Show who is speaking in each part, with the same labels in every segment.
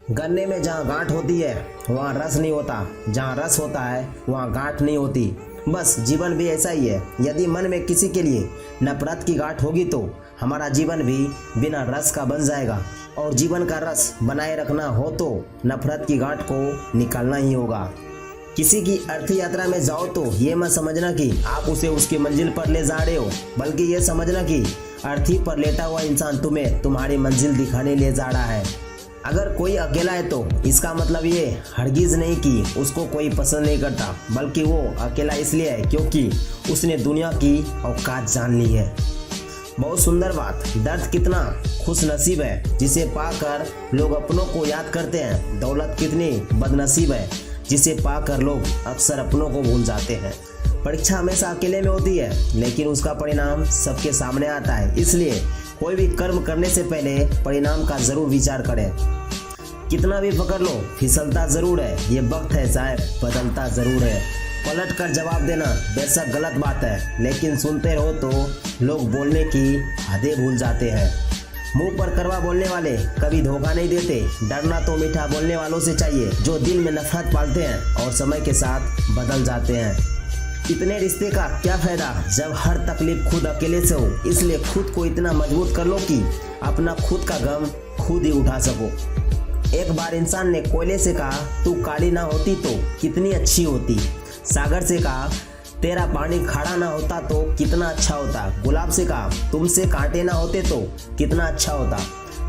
Speaker 1: गन्ने में जहाँ गांठ होती है वहाँ रस नहीं होता, जहाँ रस होता है वहाँ गांठ नहीं होती। बस जीवन भी ऐसा ही है। यदि मन में किसी के लिए नफरत की गांठ होगी तो हमारा जीवन भी बिना रस का बन जाएगा। और जीवन का रस बनाए रखना हो तो नफरत की गांठ को निकालना ही होगा। किसी की अर्थ यात्रा में जाओ तो ये मत समझना कि आप उसे उसकी मंजिल पर ले जा रहे हो, बल्कि ये समझना कि अर्थी पर लेटा हुआ इंसान तुम्हें तुम्हारी मंजिल दिखाने ले जा रहा है। अगर कोई अकेला है तो इसका मतलब ये हरगिज नहीं कि उसको कोई पसंद नहीं करता, बल्कि वो अकेला इसलिए है क्योंकि उसने दुनिया की औकात जान ली है। बहुत सुंदर बात। दर्द कितना खुश नसीब है जिसे पाकर लोग अपनों को याद करते हैं। दौलत कितनी बदनसीब है जिसे पाकर लोग अक्सर अपनों को भूल जाते हैं। परीक्षा हमेशा अकेले में होती है, लेकिन उसका परिणाम सबके सामने आता है। इसलिए कोई भी कर्म करने से पहले परिणाम का जरूर विचार करें। कितना भी पकड़ लो फिसलता जरूर है, ये वक्त है साहब बदलता जरूर है। पलट कर जवाब देना बेशक गलत बात है, लेकिन सुनते रहो तो लोग बोलने की हदें भूल जाते हैं। मुंह पर कड़वा बोलने वाले कभी धोखा नहीं देते। डरना तो मीठा बोलने वालों से चाहिए जो दिल में नफरत पालते हैं और समय के साथ बदल जाते हैं। इतने रिश्ते का क्या फायदा जब हर तकलीफ खुद अकेले से हो। इसलिए खुद को इतना मजबूत कर लो कि अपना खुद का गम खुद ही उठा सको। एक बार इंसान ने कोयले से कहा तू काली ना होती तो कितनी अच्छी होती। सागर से कहा तेरा पानी खारा ना होता तो कितना अच्छा होता। गुलाब से कहा तुमसे कांटे ना होते तो कितना अच्छा होता।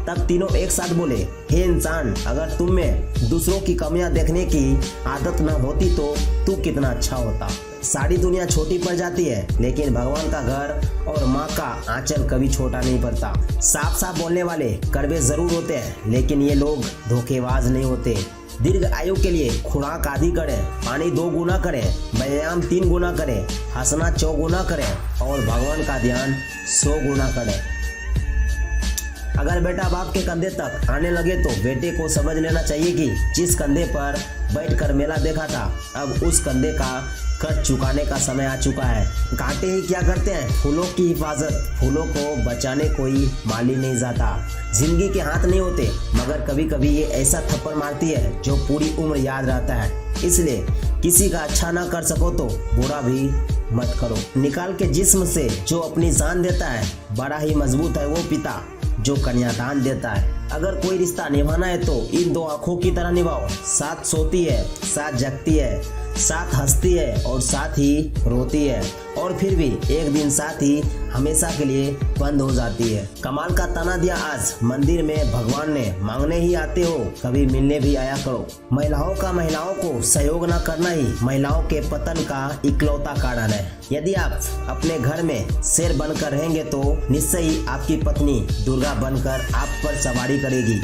Speaker 1: तब तीनों एक साथ बोले हे इंसान, अगर तुम में दूसरों की कमियां देखने की आदत ना होती तो तू कितना अच्छा होता। सारी दुनिया छोटी पड़ जाती है, लेकिन भगवान का घर और माँ का आंचल कभी छोटा नहीं पड़ता। साफ साफ बोलने वाले कड़वे जरूर होते हैं, लेकिन ये लोग धोखेबाज नहीं होते। दीर्घ आयु के लिए खुराक आधी करें, पानी 2 गुना करें, व्यायाम 3 गुना करें, हंसना 4 गुना करें और भगवान का ध्यान 100 गुना करें। अगर बेटा बाप के कंधे तक आने लगे तो बेटे को समझ लेना चाहिए कि जिस कंधे पर बैठकर मेला देखा था, अब उस कंधे का कर्ज चुकाने का समय आ चुका है। कांटे ही क्या करते हैं, फूलों की हिफाजत। फूलों को बचाने कोई माली नहीं जाता। जिंदगी के हाथ नहीं होते, मगर कभी कभी ये ऐसा थप्पड़ मारती है जो पूरी उम्र याद रहता है। इसलिए किसी का अच्छा ना कर सको तो बुरा भी मत करो। निकाल के जिस्म से जो अपनी जान देता है, बड़ा ही मजबूत है वो पिता जो कन्यादान देता है। अगर कोई रिश्ता निभाना है तो इन 2 आंखों की तरह निभाओ। साथ सोती है, साथ जगती है, साथ हंसती है और साथ ही रोती है, और फिर भी एक दिन साथ ही हमेशा के लिए बंद हो जाती है। कमाल का ताना दिया आज मंदिर में भगवान ने, मांगने ही आते हो कभी मिलने भी आया करो। महिलाओं का महिलाओं को सहयोग न करना ही महिलाओं के पतन का इकलौता कारण है। यदि आप अपने घर में शेर बनकर रहेंगे तो निश्चय ही आपकी पत्नी दुर्गा बनकर आप पर सवारी करेगी,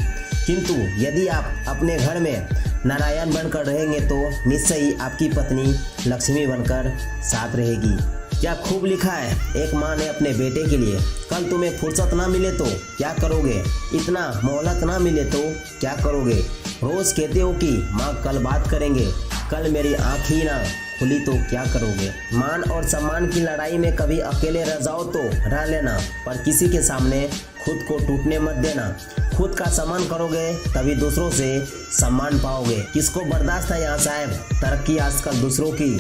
Speaker 1: किंतु यदि आप अपने घर में नारायण बनकर रहेंगे तो निश्चय ही आपकी पत्नी लक्ष्मी बनकर साथ रहेगी। क्या खूब लिखा है एक माँ ने अपने बेटे के लिए, कल तुम्हें फुर्सत ना मिले तो क्या करोगे, इतना मोहलत ना मिले तो क्या करोगे। रोज कहते हो कि माँ कल बात करेंगे, कल मेरी आँख ही ना खुली तो क्या करोगे। मान और सम्मान की लड़ाई में कभी अकेले रह जाओ तो रह लेना, पर किसी के सामने खुद को टूटने मत देना। खुद का सम्मान करोगे तभी दूसरों से सम्मान पाओगे। किसको बर्दाश्त है यहाँ साहब तरक्की आजकल दूसरों की।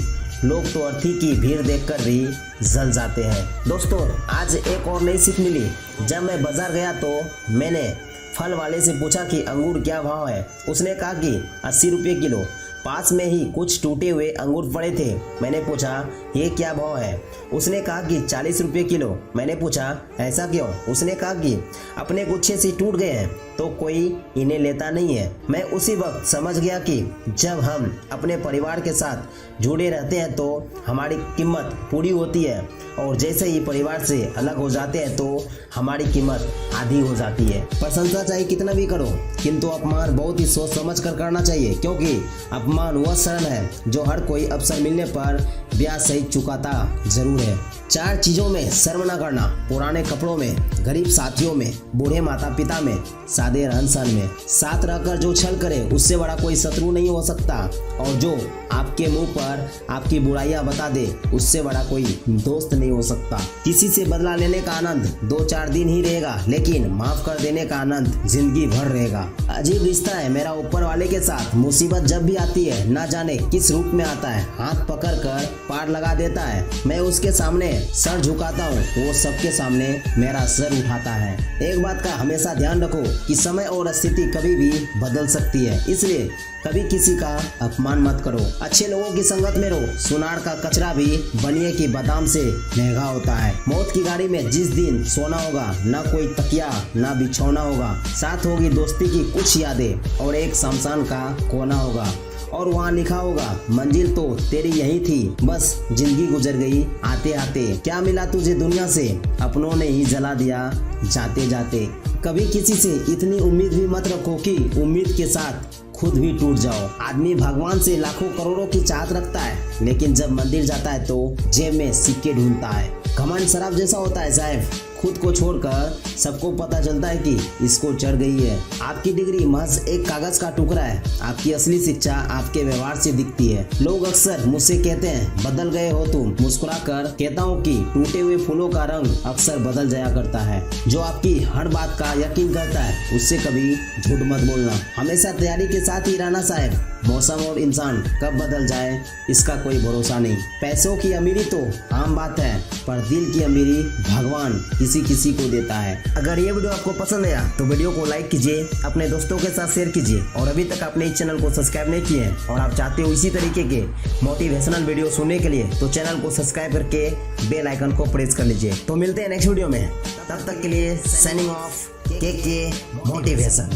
Speaker 1: लोग तो अर्थी की भीड़ देखकर भी जल जाते हैं। दोस्तों, आज एक और नई सीख मिली। जब मैं बाजार गया तो मैंने फल वाले से पूछा कि अंगूर क्या भाव है। उसने कहा कि 80 रुपये किलो। पास में ही कुछ टूटे हुए अंगूर पड़े थे। मैंने पूछा ये क्या भाव है। उसने कहा कि 40 रुपये किलो। मैंने पूछा ऐसा क्यों। उसने कहा कि अपने गुच्छे से टूट गए हैं तो कोई इन्हें लेता नहीं है। मैं उसी वक्त समझ गया कि जब हम अपने परिवार के साथ जुड़े रहते हैं तो हमारी कीमत पूरी होती है, और जैसे ही परिवार से अलग हो जाते हैं तो हमारी कीमत आधी हो जाती है। प्रशंसा चाहे कितना भी करो, किंतु अपमान बहुत ही सोच समझ कर करना चाहिए, क्योंकि अपमान वह शरण है जो हर कोई अवसर मिलने पर ब्याज सहित चुकाता जरूर है। 4 चीजों में शर्म न करना, पुराने कपड़ों में, गरीब साथियों में, बूढ़े माता पिता में, सादे रहन सहन में। साथ रहकर जो छल करे उससे बड़ा कोई शत्रु नहीं हो सकता, और जो आपके मुंह पर आपकी बुराइयां बता दे उससे बड़ा कोई दोस्त नहीं नहीं हो सकता। किसी से बदला लेने का आनंद 2-4 दिन ही रहेगा, लेकिन माफ कर देने का आनंद जिंदगी भर रहेगा। अजीब रिश्ता है मेरा ऊपर वाले के साथ। मुसीबत जब भी आती है ना जाने किस रूप में आता है, हाथ पकड़ कर पार लगा देता है। मैं उसके सामने सर झुकाता हूँ, वो सबके सामने मेरा सर उठाता है। एक बात का हमेशा ध्यान रखो कि समय और स्थिति कभी भी बदल सकती है, इसलिए कभी किसी का अपमान मत करो। अच्छे लोगों की संगत में रहो। सुनार का कचरा भी बनिए की बादाम से महंगा होता है। मौत की गाड़ी में जिस दिन सोना होगा, ना कोई तकिया ना बिछौना होगा, साथ होगी दोस्ती की कुछ यादें और एक शमशान का कोना होगा, और वहाँ लिखा होगा मंजिल तो तेरी यही थी, बस जिंदगी गुजर गई आते आते। क्या मिला तुझे दुनिया से, अपनों ने ही जला दिया जाते जाते। कभी किसी से इतनी उम्मीद भी मत रखो कि उम्मीद के साथ खुद भी टूट जाओ। आदमी भगवान से लाखों करोड़ों की चाहत रखता है, लेकिन जब मंदिर जाता है तो जेब में सिक्के ढूंढता है। घमंड शराब जैसा होता है साहब, खुद को छोड़कर सबको पता चलता है कि इसको चढ़ गई है। आपकी डिग्री महज एक कागज का टुकड़ा है, आपकी असली शिक्षा आपके व्यवहार से दिखती है। लोग अक्सर मुझसे कहते हैं बदल गए हो तुम। मुस्कुराकर कहता हूँ कि टूटे हुए फूलों का रंग अक्सर बदल जाया करता है। जो आपकी हर बात का यकीन करता है उससे कभी झूठ मत बोलना। हमेशा तैयारी के साथ ही रहना साहब। मौसम और इंसान कब बदल जाए इसका कोई भरोसा नहीं। पैसों की अमीरी तो आम बात है, पर दिल की अमीरी भगवान किसी किसी को देता है। अगर ये वीडियो आपको पसंद आया तो वीडियो को लाइक कीजिए, अपने दोस्तों के साथ शेयर कीजिए, और अभी तक आपने इस चैनल को सब्सक्राइब नहीं किए हैं और आप चाहते हो इसी तरीके के मोटिवेशनल वीडियो सुनने के लिए, तो चैनल को सब्सक्राइब करके बेल आइकन को प्रेस कर लीजिए। तो मिलते हैं नेक्स्ट वीडियो में, तब तक के लिए साइनिंग ऑफ के मोटिवेशन।